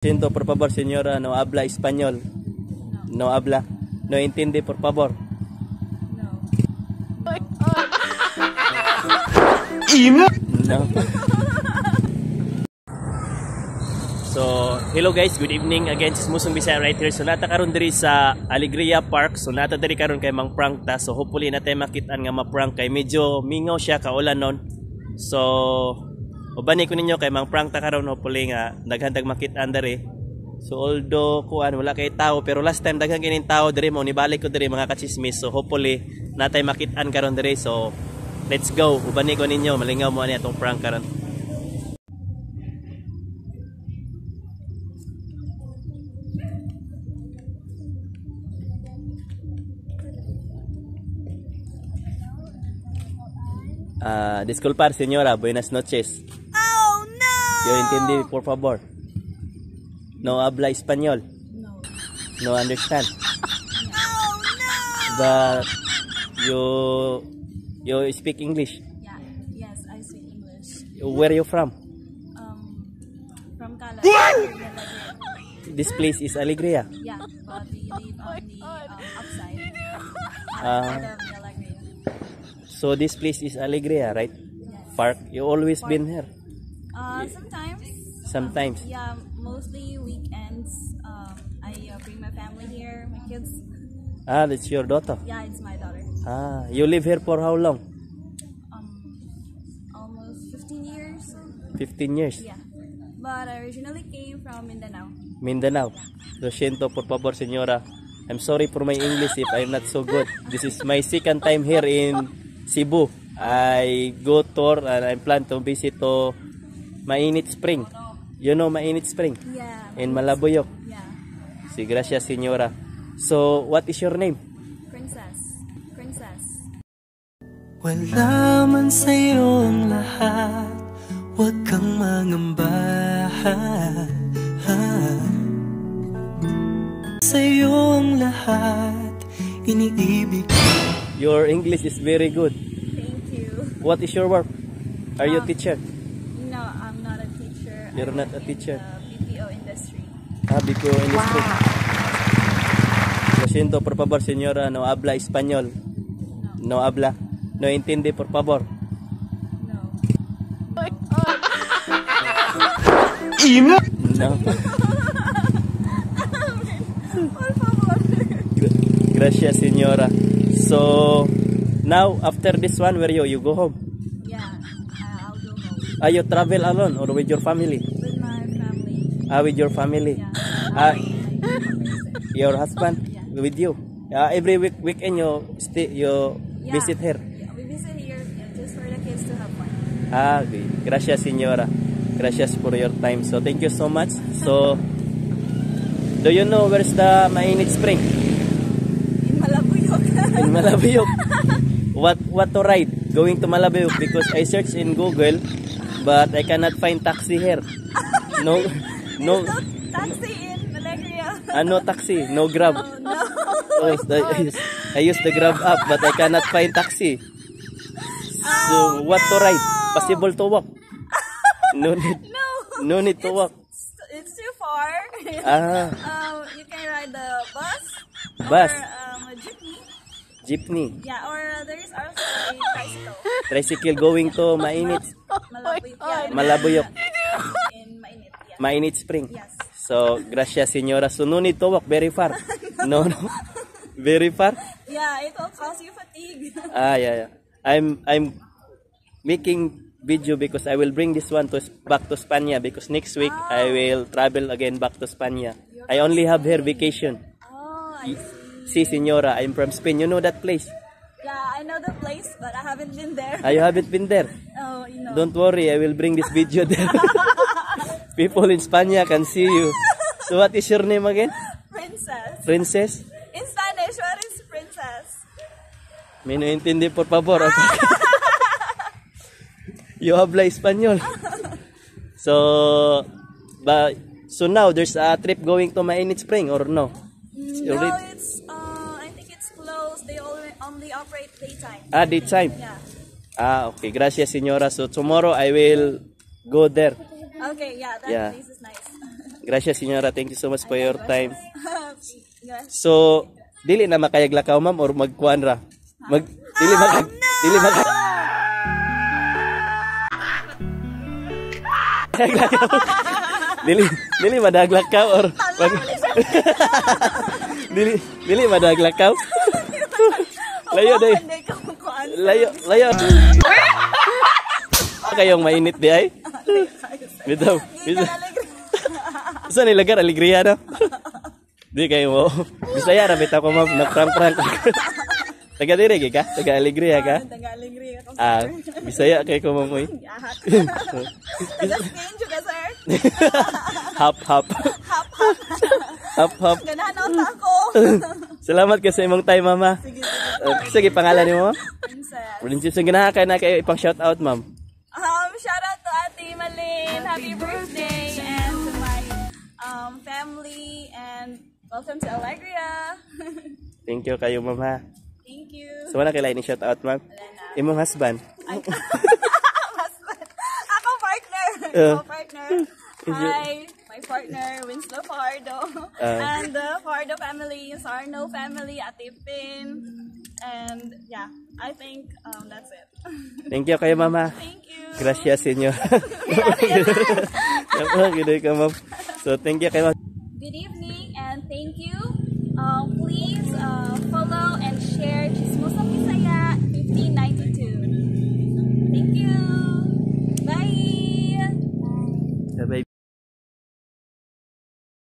Siento, por favor, señora, no habla español. No habla. No entiende, por favor. No. So, hello guys, good evening again. Musong Bisaya right here. So, nata karon diri sa Alegria Park. So, nata diri karon kay Mang Prank ta. So, hopefully natin makitaan nga ma-prank kay medyo mingaw siya kaulan nun. So, ubani ko ninyo kay Mang Prank ta karon, hopefully nga naghandag makitaan diri. So, although kuan wala kay tao, pero last time daghan kining tao diri mo nibalik ko diri mga kachismis. So, hopefully natay makitaan karon diri. So, let's go. Ubani ko ninyo malingaw mo ani atong prank karon. Disculpar, señora. Buenas noches. Oh, no! Yo entendí, por favor. No habla español. No. No understand. Oh, no! But you speak English. Yeah, yes, I speak English. Where are you from? From Cala. This place is Alegria. Yeah, but we live on the upside. Ah. Of the Alegria. So this place is Alegria, right? Yes. Park. You always been here. Sometimes. Sometimes. Yeah, mostly weekends. I bring my family here, my kids. Ah, that's your daughter. Yeah, it's my daughter. Ah, you live here for how long? Almost 15 years. 15 years. Yeah, but I originally came from Mindanao. Mindanao. Lo siento, por favor, señora. I'm sorry for my English if I'm not so good. This is my second time here in Cebu. I go tour and I plan to visit to Mainit Spring. You know Mainit Spring? Yeah. In Malabuyok. Yeah. Si gracias, señora. So, what is your name? Princess. Princess. Wala man sa'yo ang lahat, huwag kang mangamba. Sa'yo ang lahat, iniibig. Your English is very good. Thank you. What is your work? Are you a teacher? No, I'm not a teacher. You're I not a work in teacher. the BPO industry. Ah, BPO industry. Lo siento, por favor, señora, no habla español. No habla. No entiende, por favor. No. No. Por favor. Gracias, señora. So, now, after this one, where you go home? Yeah, I'll go home. Are you travel alone or with your family? With my family. Ah, with your family. Yeah. Your husband? Yeah. With you? Every weekend you Yeah. visit here? Yeah, we visit here just for the kids to have fun. Ah, okay. Gracias, señora. Gracias for your time. So, thank you so much. So, do you know where's the Mainit Spring? In Malabuyok. In Malabuyok. What to ride? Going to Malabuyok because I searched in Google, but I cannot find taxi here. No Taxi in Alegria. no taxi, no Grab. Oh, no. I use the Grab app, but I cannot find taxi. So, what to ride? Possible to walk? No need to walk. It's too far. Ah. You can ride the bus. Bus. Or a jeepney. Jeepney. Yeah, or there is also a tricycle. Tricycle going to Mainit. Malabuyok. Yeah, Malabuyok. in Mainit. Yeah. Mainit Spring. Yes. So, gracias, señora. So, no need to walk very far. No. Very far? Yeah, it will cause you fatigue. Ah, yeah. I'm making video because I will bring this one back to Spania because next week I will travel again back to Spania. I only have here vacation. Oh, I see. Si, señora, I'm from Spain. You know that place? Yeah, I know the place, but I haven't been there. Ah, you haven't been there? Oh, you know. Don't worry, I will bring this video there. People in Spania can see you. So, what is your name again? Princess. Princess? In Spanish, what is princess? Me no entiende, por favor. You habla español. So now there's a trip going to Mainit Spring or no? No, it's I think it's closed. They only operate daytime. Ah, daytime. Yeah. Ah, okay. Gracias, señora. So tomorrow I will go there. Okay, yeah, that Yeah. place is nice. Gracias, senyora. Thank you so much for your time. Yes. So, dili na makayaglakaw, ma'am, or magkuhan ra? Dili dili madaglakaw or dili madaglakaw. Layo day. Layo. Kayong mainit di ay. Bitaw. Saan nilagar alegria no? Di kayo mo. Bisaya ra bitaw ko, ma'am, nagprank-prank. Taga dire ka? Taga alegria ka? Taga-alegria ko. Ah, Bisaya kay ko, ma'am. Taga-Spain juga, sir. Hap. Ganahan ako. Salamat ka sa imong time, mama. Sige, pangalan ni mo? Princess. Princess, ang ganahan ka na kayo ipang shout out, ma'am. Shout out to Ate Malin. Happy birthday. And to my family. And welcome to Alegria. Thank you kayo, ma'am, ha. Thank you. So, wala kailangan ni shout out, ma'am? Imong husband. Ako partner. Ako partner. Hi, my partner, Winslow Fardo. And the Fardo family, Sarno family, Ate Pin. And yeah, I think that's it. Thank you kayo, mama. Thank you. Gracias, senyor. Gano'n ka, ma'am. So, thank you kayo, ma'am. Good evening and thank you. Please